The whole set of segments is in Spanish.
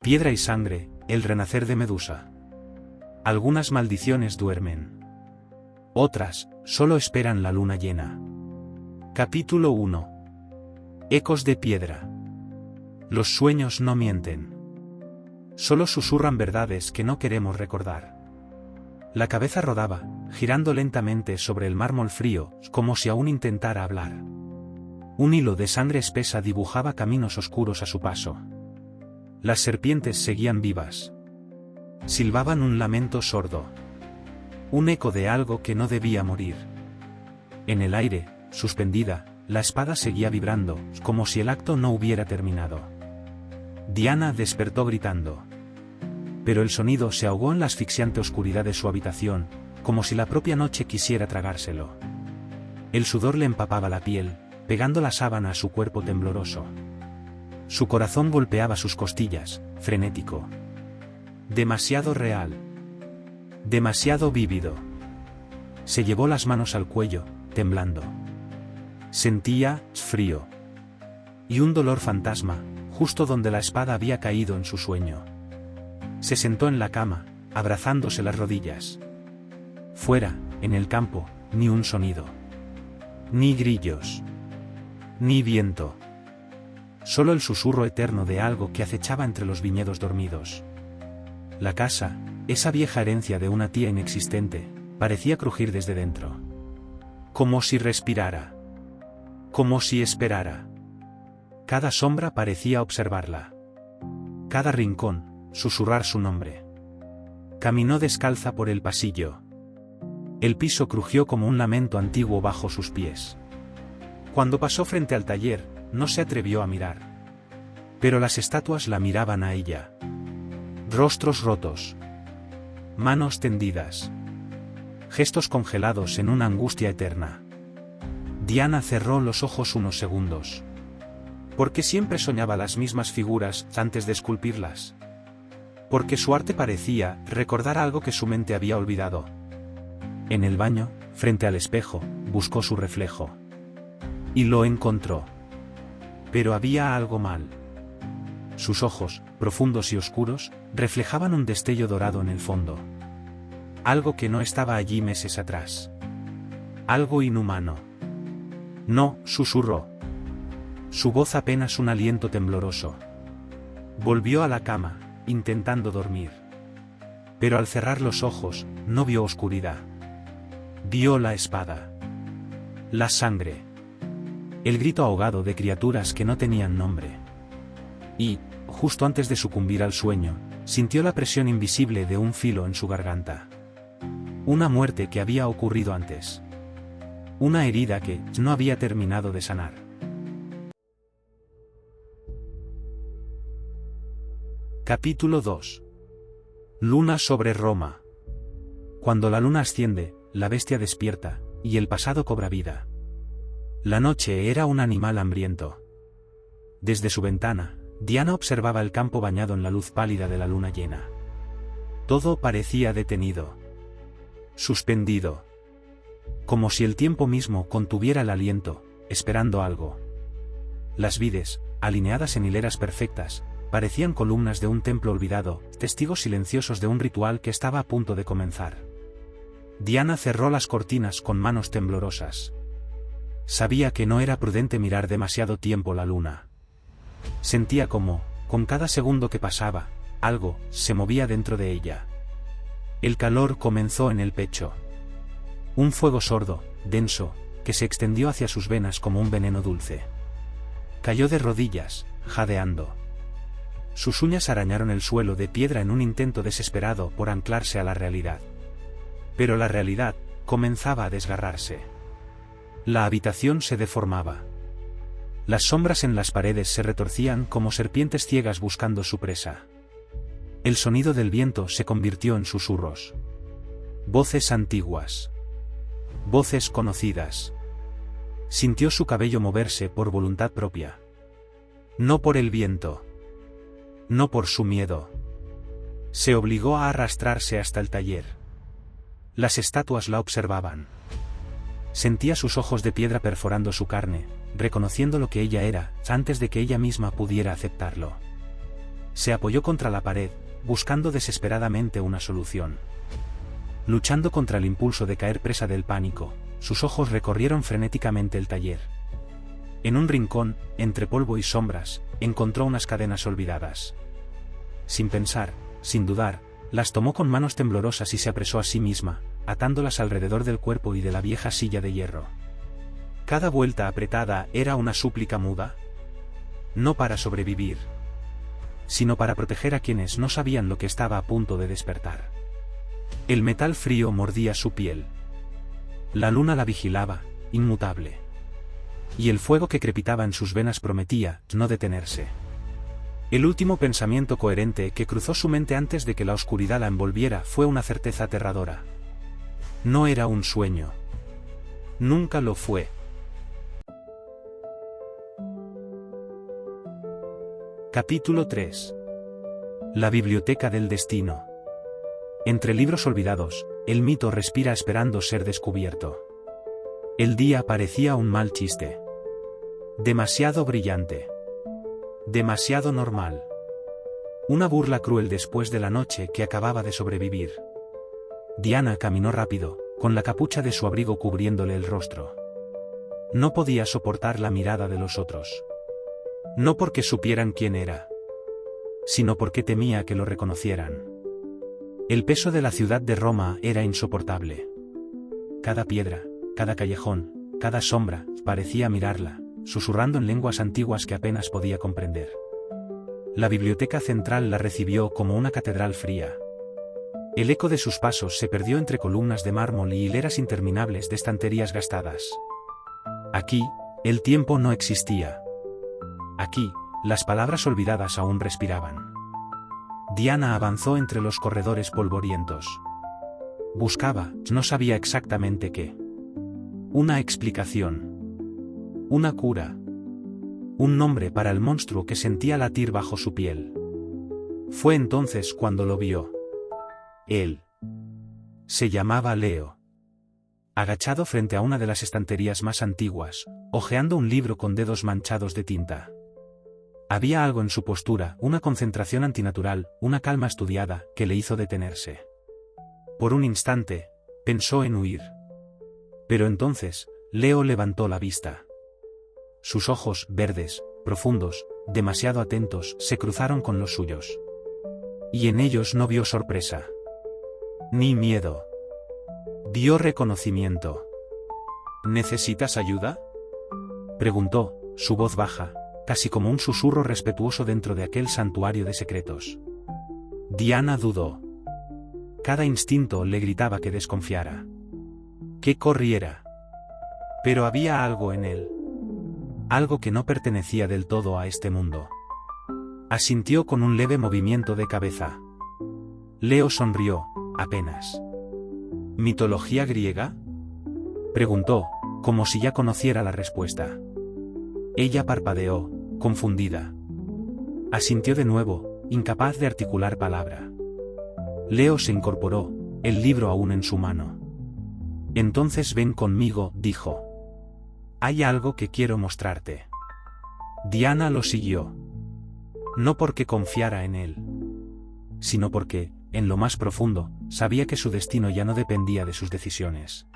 Piedra y sangre, el renacer de Medusa. Algunas maldiciones duermen. Otras, solo esperan la luna llena. Capítulo 1. Ecos de piedra. Los sueños no mienten. Solo susurran verdades que no queremos recordar. La cabeza rodaba, girando lentamente sobre el mármol frío, como si aún intentara hablar. Un hilo de sangre espesa dibujaba caminos oscuros a su paso. Las serpientes seguían vivas. Silbaban un lamento sordo. Un eco de algo que no debía morir. En el aire, suspendida, la espada seguía vibrando, como si el acto no hubiera terminado. Diana despertó gritando. Pero el sonido se ahogó en la asfixiante oscuridad de su habitación, como si la propia noche quisiera tragárselo. El sudor le empapaba la piel, pegando la sábana a su cuerpo tembloroso. Su corazón golpeaba sus costillas, frenético. Demasiado real. Demasiado vívido. Se llevó las manos al cuello, temblando. Sentía frío. Y un dolor fantasma, justo donde la espada había caído en su sueño. Se sentó en la cama, abrazándose las rodillas. Fuera, en el campo, ni un sonido. Ni grillos. Ni viento. Solo el susurro eterno de algo que acechaba entre los viñedos dormidos. La casa, esa vieja herencia de una tía inexistente, parecía crujir desde dentro. Como si respirara. Como si esperara. Cada sombra parecía observarla. Cada rincón, susurrar su nombre. Caminó descalza por el pasillo. El piso crujió como un lamento antiguo bajo sus pies. Cuando pasó frente al taller, no se atrevió a mirar. Pero las estatuas la miraban a ella. Rostros rotos. Manos tendidas. Gestos congelados en una angustia eterna. Diana cerró los ojos unos segundos. Porque siempre soñaba las mismas figuras antes de esculpirlas. Porque su arte parecía recordar algo que su mente había olvidado. En el baño, frente al espejo, buscó su reflejo. Y lo encontró. Pero había algo mal. Sus ojos, profundos y oscuros, reflejaban un destello dorado en el fondo. Algo que no estaba allí meses atrás. Algo inhumano. No, susurró. Su voz apenas un aliento tembloroso. Volvió a la cama, intentando dormir. Pero al cerrar los ojos, no vio oscuridad. Vio la espada. La sangre. El grito ahogado de criaturas que no tenían nombre. Y, justo antes de sucumbir al sueño, sintió la presión invisible de un filo en su garganta. Una muerte que había ocurrido antes. Una herida que no había terminado de sanar. Capítulo 2. Luna sobre Roma. Cuando la luna asciende, la bestia despierta, y el pasado cobra vida. La noche era un animal hambriento. Desde su ventana, Diana observaba el campo bañado en la luz pálida de la luna llena. Todo parecía detenido. Suspendido. Como si el tiempo mismo contuviera el aliento, esperando algo. Las vides, alineadas en hileras perfectas, parecían columnas de un templo olvidado, testigos silenciosos de un ritual que estaba a punto de comenzar. Diana cerró las cortinas con manos temblorosas. Sabía que no era prudente mirar demasiado tiempo la luna. Sentía como, con cada segundo que pasaba, algo se movía dentro de ella. El calor comenzó en el pecho. Un fuego sordo, denso, que se extendió hacia sus venas como un veneno dulce. Cayó de rodillas, jadeando. Sus uñas arañaron el suelo de piedra en un intento desesperado por anclarse a la realidad. Pero la realidad comenzaba a desgarrarse. La habitación se deformaba. Las sombras en las paredes se retorcían como serpientes ciegas buscando su presa. El sonido del viento se convirtió en susurros. Voces antiguas. Voces conocidas. Sintió su cabello moverse por voluntad propia. No por el viento. No por su miedo. Se obligó a arrastrarse hasta el taller. Las estatuas la observaban. Sentía sus ojos de piedra perforando su carne, reconociendo lo que ella era, antes de que ella misma pudiera aceptarlo. Se apoyó contra la pared, buscando desesperadamente una solución. Luchando contra el impulso de caer presa del pánico, sus ojos recorrieron frenéticamente el taller. En un rincón, entre polvo y sombras, encontró unas cadenas olvidadas. Sin pensar, sin dudar, las tomó con manos temblorosas y se apresó a sí misma, atándolas alrededor del cuerpo y de la vieja silla de hierro. Cada vuelta apretada era una súplica muda. No para sobrevivir, sino para proteger a quienes no sabían lo que estaba a punto de despertar. El metal frío mordía su piel. La luna la vigilaba, inmutable. Y el fuego que crepitaba en sus venas prometía no detenerse. El último pensamiento coherente que cruzó su mente antes de que la oscuridad la envolviera fue una certeza aterradora. No era un sueño. Nunca lo fue. Capítulo 3. La biblioteca del destino. Entre libros olvidados, el mito respira esperando ser descubierto. El día parecía un mal chiste. Demasiado brillante. Demasiado normal. Una burla cruel después de la noche que acababa de sobrevivir. Diana caminó rápido, con la capucha de su abrigo cubriéndole el rostro. No podía soportar la mirada de los otros. No porque supieran quién era, sino porque temía que lo reconocieran. El peso de la ciudad de Roma era insoportable. Cada piedra, cada callejón, cada sombra, parecía mirarla, susurrando en lenguas antiguas que apenas podía comprender. La biblioteca central la recibió como una catedral fría. El eco de sus pasos se perdió entre columnas de mármol y hileras interminables de estanterías gastadas. Aquí, el tiempo no existía. Aquí, las palabras olvidadas aún respiraban. Diana avanzó entre los corredores polvorientos. Buscaba, no sabía exactamente qué. Una explicación. Una cura. Un nombre para el monstruo que sentía latir bajo su piel. Fue entonces cuando lo vio. Él. Se llamaba Leo. Agachado frente a una de las estanterías más antiguas, hojeando un libro con dedos manchados de tinta. Había algo en su postura, una concentración antinatural, una calma estudiada, que le hizo detenerse. Por un instante, pensó en huir. Pero entonces, Leo levantó la vista. Sus ojos, verdes, profundos, demasiado atentos, se cruzaron con los suyos. Y en ellos no vio sorpresa. Ni miedo. Vio reconocimiento. ¿Necesitas ayuda?, preguntó, su voz baja, casi como un susurro respetuoso dentro de aquel santuario de secretos. Diana dudó. Cada instinto le gritaba que desconfiara. Que corriera. Pero había algo en él. Algo que no pertenecía del todo a este mundo. Asintió con un leve movimiento de cabeza. Leo sonrió, apenas. ¿Mitología griega?, preguntó, como si ya conociera la respuesta. Ella parpadeó, confundida. Asintió de nuevo, incapaz de articular palabra. Leo se incorporó, el libro aún en su mano. Entonces ven conmigo, dijo. Hay algo que quiero mostrarte. Diana lo siguió. No porque confiara en él, sino porque, en lo más profundo, sabía que su destino ya no dependía de sus decisiones.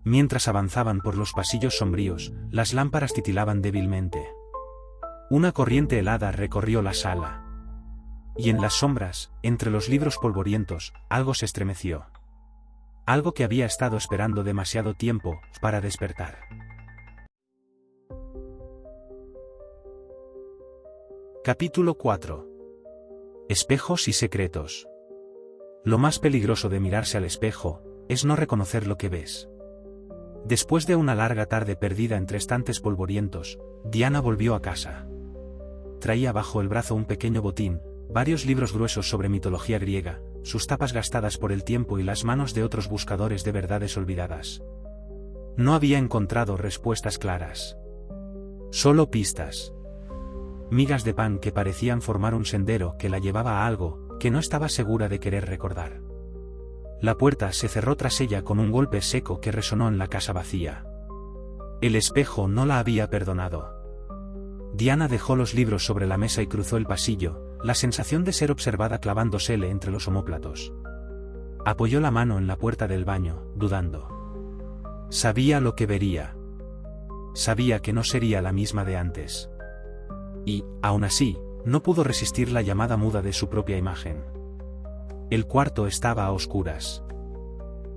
Mientras avanzaban por los pasillos sombríos, las lámparas titilaban débilmente. Una corriente helada recorrió la sala. Y en las sombras, entre los libros polvorientos, algo se estremeció. Algo que había estado esperando demasiado tiempo para despertar. Capítulo 4. Espejos y secretos. Lo más peligroso de mirarse al espejo es no reconocer lo que ves. Después de una larga tarde perdida entre estantes polvorientos, Diana volvió a casa. Traía bajo el brazo un pequeño botín, varios libros gruesos sobre mitología griega, sus tapas gastadas por el tiempo y las manos de otros buscadores de verdades olvidadas. No había encontrado respuestas claras. Solo pistas. Migas de pan que parecían formar un sendero que la llevaba a algo que no estaba segura de querer recordar. La puerta se cerró tras ella con un golpe seco que resonó en la casa vacía. El espejo no la había perdonado. Diana dejó los libros sobre la mesa y cruzó el pasillo, la sensación de ser observada clavándosele entre los omóplatos. Apoyó la mano en la puerta del baño, dudando. Sabía lo que vería. Sabía que no sería la misma de antes. Y, aún así, no pudo resistir la llamada muda de su propia imagen. El cuarto estaba a oscuras.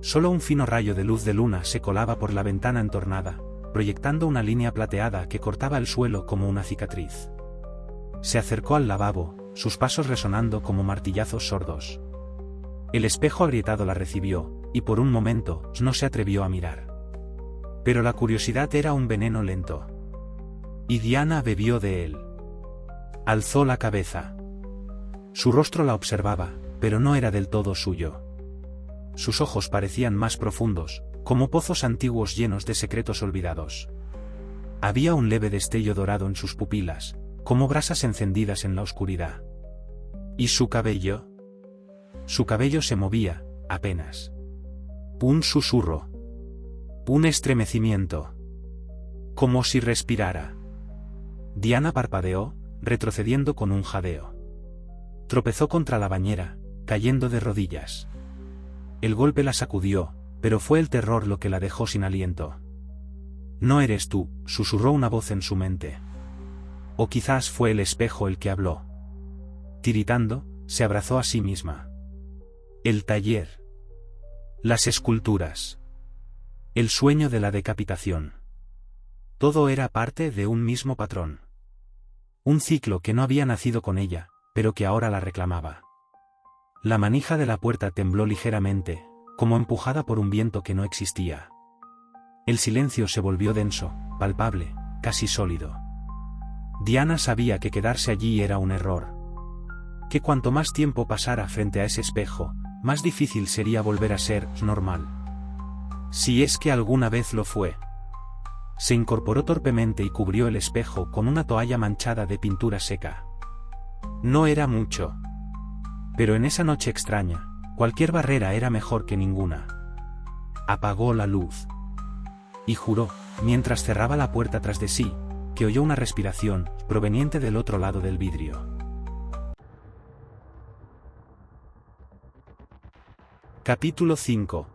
Solo un fino rayo de luz de luna se colaba por la ventana entornada, proyectando una línea plateada que cortaba el suelo como una cicatriz. Se acercó al lavabo, sus pasos resonando como martillazos sordos. El espejo agrietado la recibió, y por un momento no se atrevió a mirar. Pero la curiosidad era un veneno lento. Y Diana bebió de él. Alzó la cabeza. Su rostro la observaba, pero no era del todo suyo. Sus ojos parecían más profundos, como pozos antiguos llenos de secretos olvidados. Había un leve destello dorado en sus pupilas, como brasas encendidas en la oscuridad. ¿Y su cabello? Su cabello se movía, apenas. Un susurro. Un estremecimiento. Como si respirara. Diana parpadeó, retrocediendo con un jadeo. Tropezó contra la bañera, cayendo de rodillas. El golpe la sacudió, pero fue el terror lo que la dejó sin aliento. No eres tú, susurró una voz en su mente. O quizás fue el espejo el que habló. Tiritando, se abrazó a sí misma. El taller. Las esculturas. El sueño de la decapitación. Todo era parte de un mismo patrón. Un ciclo que no había nacido con ella, pero que ahora la reclamaba. La manija de la puerta tembló ligeramente, como empujada por un viento que no existía. El silencio se volvió denso, palpable, casi sólido. Diana sabía que quedarse allí era un error. Que cuanto más tiempo pasara frente a ese espejo, más difícil sería volver a ser normal. Si es que alguna vez lo fue. Se incorporó torpemente y cubrió el espejo con una toalla manchada de pintura seca. No era mucho. Pero en esa noche extraña, cualquier barrera era mejor que ninguna. Apagó la luz. Y juró, mientras cerraba la puerta tras de sí, que oyó una respiración, proveniente del otro lado del vidrio. Capítulo 5.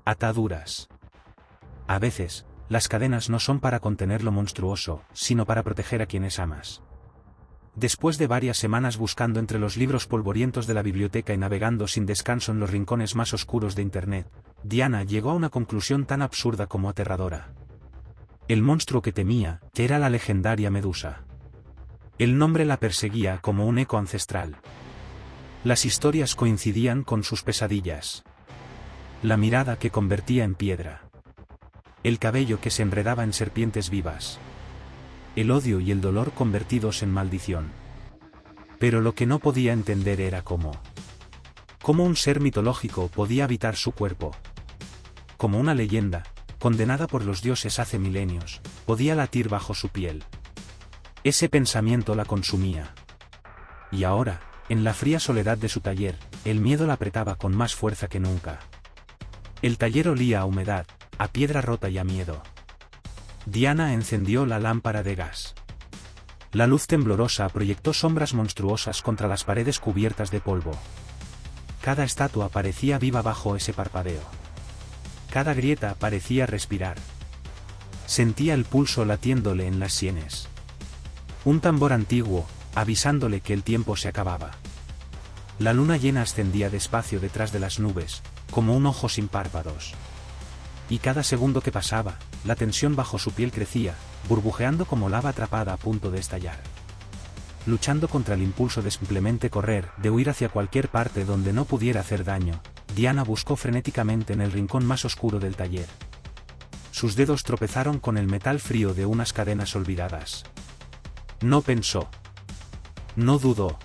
Ataduras. A veces, las cadenas no son para contener lo monstruoso, sino para proteger a quienes amas. Después de varias semanas buscando entre los libros polvorientos de la biblioteca y navegando sin descanso en los rincones más oscuros de Internet, Diana llegó a una conclusión tan absurda como aterradora. El monstruo que temía era la legendaria Medusa. El nombre la perseguía como un eco ancestral. Las historias coincidían con sus pesadillas. La mirada que convertía en piedra. El cabello que se enredaba en serpientes vivas. El odio y el dolor convertidos en maldición. Pero lo que no podía entender era cómo un ser mitológico podía habitar su cuerpo. Como una leyenda, condenada por los dioses hace milenios, podía latir bajo su piel. Ese pensamiento la consumía. Y ahora, en la fría soledad de su taller, el miedo la apretaba con más fuerza que nunca. El taller olía a humedad, a piedra rota y a miedo. Diana encendió la lámpara de gas. La luz temblorosa proyectó sombras monstruosas contra las paredes cubiertas de polvo. Cada estatua parecía viva bajo ese parpadeo. Cada grieta parecía respirar. Sentía el pulso latiéndole en las sienes. Un tambor antiguo, avisándole que el tiempo se acababa. La luna llena ascendía despacio detrás de las nubes, como un ojo sin párpados. Y cada segundo que pasaba, la tensión bajo su piel crecía, burbujeando como lava atrapada a punto de estallar. Luchando contra el impulso de simplemente correr, de huir hacia cualquier parte donde no pudiera hacer daño, Diana buscó frenéticamente en el rincón más oscuro del taller. Sus dedos tropezaron con el metal frío de unas cadenas olvidadas. No pensó. No dudó.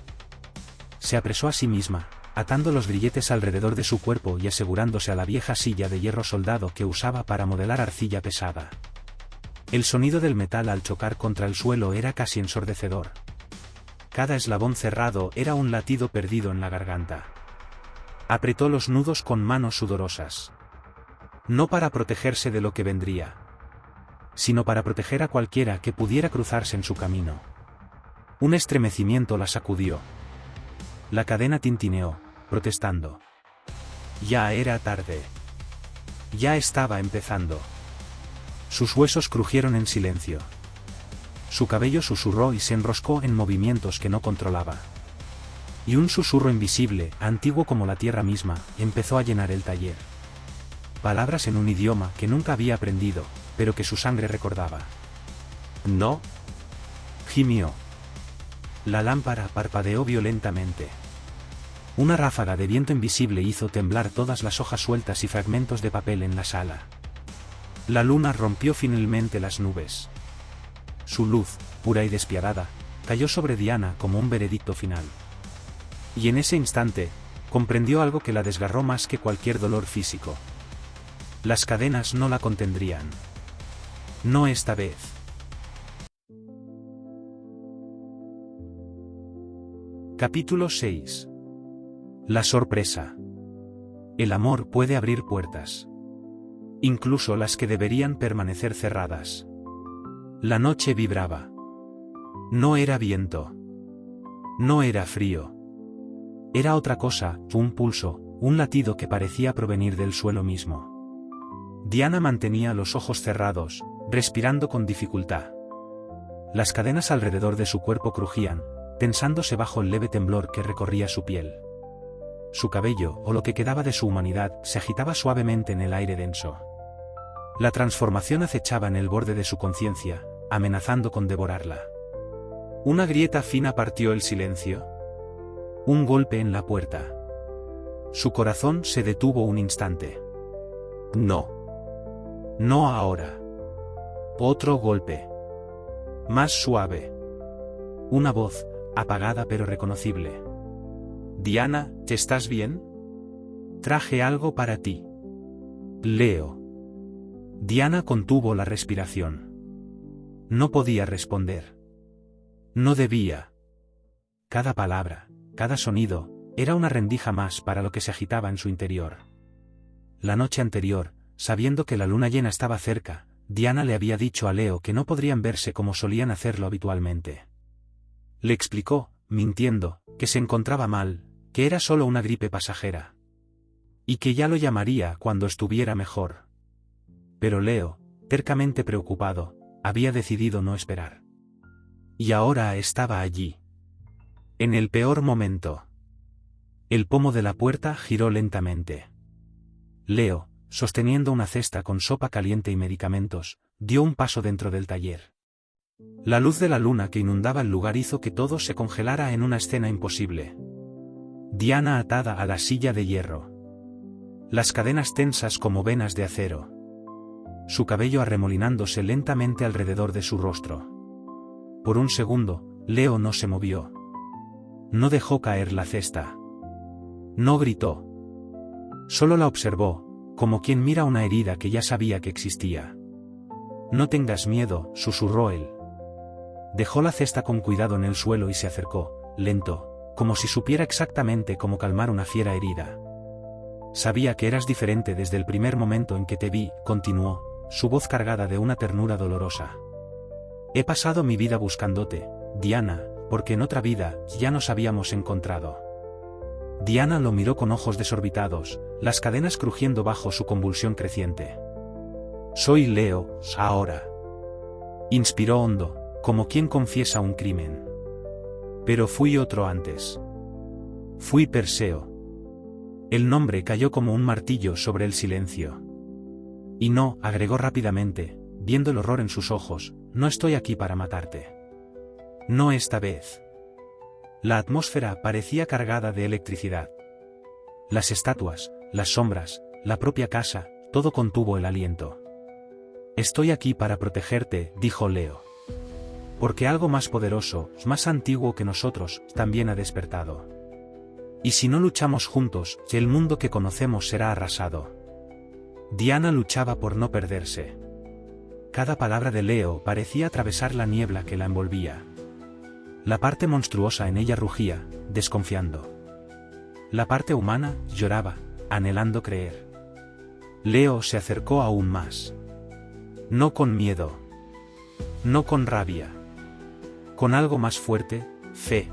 Se apresó a sí misma, atando los grilletes alrededor de su cuerpo y asegurándose a la vieja silla de hierro soldado que usaba para modelar arcilla pesada. El sonido del metal al chocar contra el suelo era casi ensordecedor. Cada eslabón cerrado era un latido perdido en la garganta. Apretó los nudos con manos sudorosas. No para protegerse de lo que vendría, sino para proteger a cualquiera que pudiera cruzarse en su camino. Un estremecimiento la sacudió. La cadena tintineó, protestando. Ya era tarde. Ya estaba empezando. Sus huesos crujieron en silencio. Su cabello susurró y se enroscó en movimientos que no controlaba. Y un susurro invisible, antiguo como la tierra misma, empezó a llenar el taller. Palabras en un idioma que nunca había aprendido, pero que su sangre recordaba. «No», gimió. La lámpara parpadeó violentamente. Una ráfaga de viento invisible hizo temblar todas las hojas sueltas y fragmentos de papel en la sala. La luna rompió finalmente las nubes. Su luz, pura y despiadada, cayó sobre Diana como un veredicto final. Y en ese instante, comprendió algo que la desgarró más que cualquier dolor físico. Las cadenas no la contendrían. No esta vez. Capítulo 6. La sorpresa. El amor puede abrir puertas. Incluso las que deberían permanecer cerradas. La noche vibraba. No era viento. No era frío. Era otra cosa, un pulso, un latido que parecía provenir del suelo mismo. Diana mantenía los ojos cerrados, respirando con dificultad. Las cadenas alrededor de su cuerpo crujían, tensándose bajo el leve temblor que recorría su piel. Su cabello, o lo que quedaba de su humanidad, se agitaba suavemente en el aire denso. La transformación acechaba en el borde de su conciencia, amenazando con devorarla. Una grieta fina partió el silencio. Un golpe en la puerta. Su corazón se detuvo un instante. No. No ahora. Otro golpe. Más suave. Una voz, apagada pero reconocible. Diana, ¿estás bien? Traje algo para ti. Leo. Diana contuvo la respiración. No podía responder. No debía. Cada palabra, cada sonido, era una rendija más para lo que se agitaba en su interior. La noche anterior, sabiendo que la luna llena estaba cerca, Diana le había dicho a Leo que no podrían verse como solían hacerlo habitualmente. Le explicó, mintiendo, que se encontraba mal, que era solo una gripe pasajera. Y que ya lo llamaría cuando estuviera mejor. Pero Leo, tercamente preocupado, había decidido no esperar. Y ahora estaba allí. En el peor momento. El pomo de la puerta giró lentamente. Leo, sosteniendo una cesta con sopa caliente y medicamentos, dio un paso dentro del taller. La luz de la luna que inundaba el lugar hizo que todo se congelara en una escena imposible. Diana atada a la silla de hierro. Las cadenas tensas como venas de acero. Su cabello arremolinándose lentamente alrededor de su rostro. Por un segundo, Leo no se movió. No dejó caer la cesta. No gritó. Solo la observó, como quien mira una herida que ya sabía que existía. No tengas miedo, susurró él. Dejó la cesta con cuidado en el suelo y se acercó, lento, como si supiera exactamente cómo calmar una fiera herida. Sabía que eras diferente desde el primer momento en que te vi, continuó, su voz cargada de una ternura dolorosa. He pasado mi vida buscándote, Diana, porque en otra vida ya nos habíamos encontrado. Diana lo miró con ojos desorbitados, las cadenas crujiendo bajo su convulsión creciente. Soy Leo, ahora. Inspiró hondo, como quien confiesa un crimen. Pero fui otro antes. Fui Perseo. El nombre cayó como un martillo sobre el silencio. Y no, agregó rápidamente, viendo el horror en sus ojos, no estoy aquí para matarte. No esta vez. La atmósfera parecía cargada de electricidad. Las estatuas, las sombras, la propia casa, todo contuvo el aliento. Estoy aquí para protegerte, dijo Leo. Porque algo más poderoso, más antiguo que nosotros, también ha despertado. Y si no luchamos juntos, el mundo que conocemos será arrasado. Diana luchaba por no perderse. Cada palabra de Leo parecía atravesar la niebla que la envolvía. La parte monstruosa en ella rugía, desconfiando. La parte humana lloraba, anhelando creer. Leo se acercó aún más. No con miedo. No con rabia. Con algo más fuerte, Fe.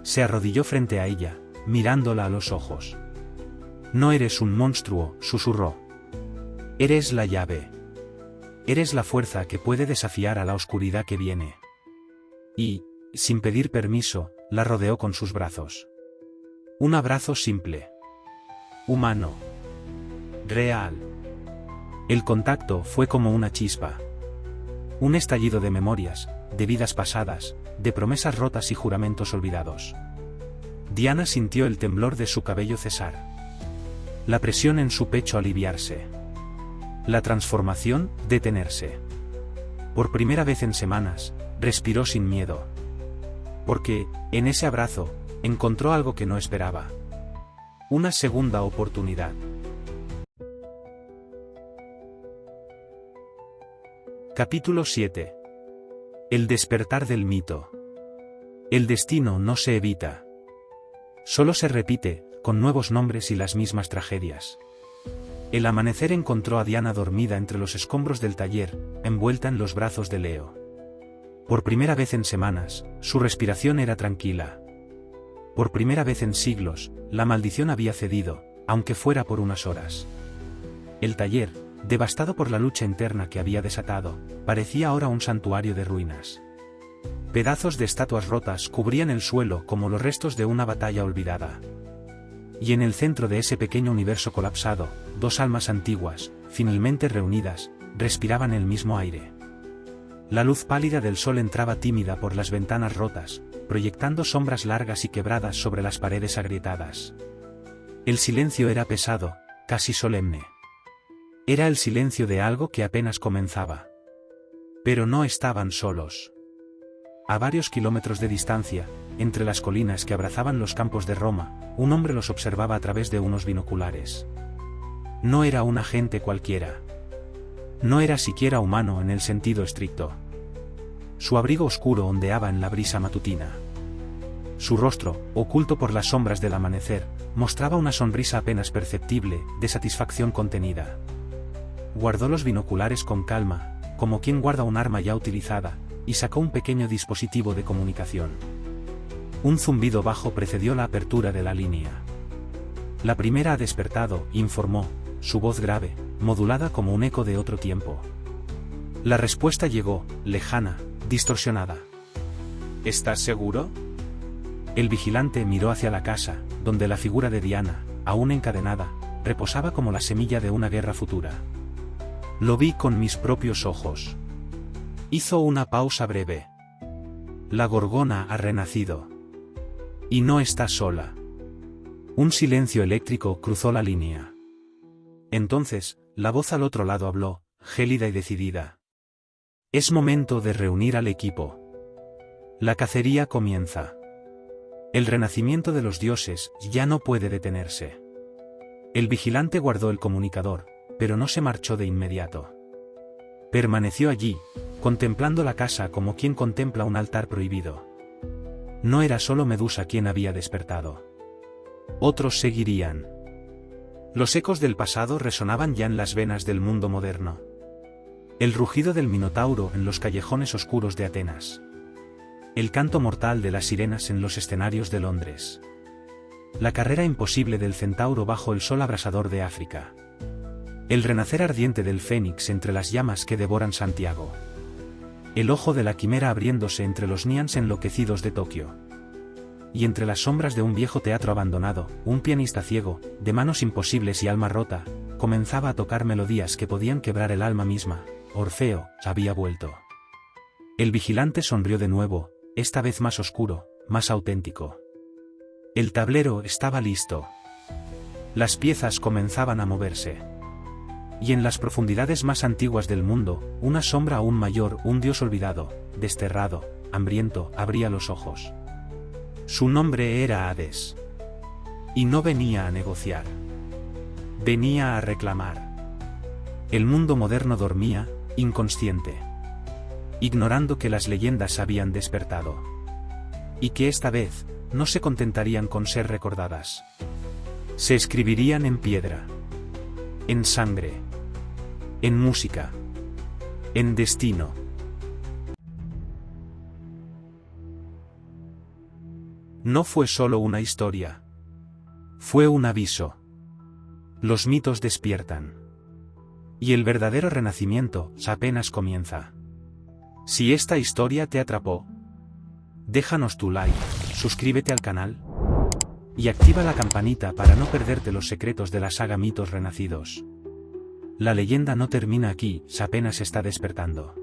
Se arrodilló frente a ella, mirándola a los ojos. No eres un monstruo, susurró. Eres la llave. Eres la fuerza que puede desafiar a la oscuridad que viene. Y, sin pedir permiso, la rodeó con sus brazos. Un abrazo simple. Humano. Real. El contacto fue como una chispa. Un estallido de memorias, de vidas pasadas, de promesas rotas y juramentos olvidados. Diana sintió el temblor de su cabello cesar. La presión en su pecho aliviarse. La transformación detenerse. Por primera vez en semanas, respiró sin miedo. Porque, en ese abrazo, encontró algo que no esperaba. Una segunda oportunidad. Capítulo 7. El despertar del mito. El destino no se evita. Solo se repite, con nuevos nombres y las mismas tragedias. El amanecer encontró a Diana dormida entre los escombros del taller, envuelta en los brazos de Leo. Por primera vez en semanas, su respiración era tranquila. Por primera vez en siglos, la maldición había cedido, aunque fuera por unas horas. El taller, devastado por la lucha interna que había desatado, parecía ahora un santuario de ruinas. Pedazos de estatuas rotas cubrían el suelo como los restos de una batalla olvidada. Y en el centro de ese pequeño universo colapsado, dos almas antiguas, finalmente reunidas, respiraban el mismo aire. La luz pálida del sol entraba tímida por las ventanas rotas, proyectando sombras largas y quebradas sobre las paredes agrietadas. El silencio era pesado, casi solemne. Era el silencio de algo que apenas comenzaba. Pero no estaban solos. A varios kilómetros de distancia, entre las colinas que abrazaban los campos de Roma, un hombre los observaba a través de unos binoculares. No era un agente cualquiera. No era siquiera humano en el sentido estricto. Su abrigo oscuro ondeaba en la brisa matutina. Su rostro, oculto por las sombras del amanecer, mostraba una sonrisa apenas perceptible, de satisfacción contenida. Guardó los binoculares con calma, como quien guarda un arma ya utilizada, y sacó un pequeño dispositivo de comunicación. Un zumbido bajo precedió la apertura de la línea. La primera ha despertado, informó, su voz grave, modulada como un eco de otro tiempo. La respuesta llegó, lejana, distorsionada. ¿Estás seguro? El vigilante miró hacia la casa, donde la figura de Diana, aún encadenada, reposaba como la semilla de una guerra futura. Lo vi con mis propios ojos. Hizo una pausa breve. La gorgona ha renacido. Y no está sola. Un silencio eléctrico cruzó la línea. Entonces, la voz al otro lado habló, gélida y decidida. Es momento de reunir al equipo. La cacería comienza. El renacimiento de los dioses ya no puede detenerse. El vigilante guardó el comunicador, pero no se marchó de inmediato. Permaneció allí, contemplando la casa como quien contempla un altar prohibido. No era solo Medusa quien había despertado. Otros seguirían. Los ecos del pasado resonaban ya en las venas del mundo moderno. El rugido del Minotauro en los callejones oscuros de Atenas. El canto mortal de las sirenas en los escenarios de Londres. La carrera imposible del centauro bajo el sol abrasador de África. El renacer ardiente del fénix entre las llamas que devoran Santiago. El ojo de la quimera abriéndose entre los nians enloquecidos de Tokio. Y entre las sombras de un viejo teatro abandonado, un pianista ciego, de manos imposibles y alma rota, comenzaba a tocar melodías que podían quebrar el alma misma. Orfeo había vuelto. El vigilante sonrió de nuevo, esta vez más oscuro, más auténtico. El tablero estaba listo. Las piezas comenzaban a moverse. Y en las profundidades más antiguas del mundo, una sombra aún mayor, un dios olvidado, desterrado, hambriento, abría los ojos. Su nombre era Hades. Y no venía a negociar. Venía a reclamar. El mundo moderno dormía, inconsciente. Ignorando que las leyendas habían despertado. Y que esta vez, no se contentarían con ser recordadas. Se escribirían en piedra. En sangre. En música. En destino. No fue solo una historia. Fue un aviso. Los mitos despiertan. Y el verdadero renacimiento apenas comienza. Si esta historia te atrapó, déjanos tu like, suscríbete al canal y activa la campanita para no perderte los secretos de la saga Mitos Renacidos. La leyenda no termina aquí, apenas está despertando.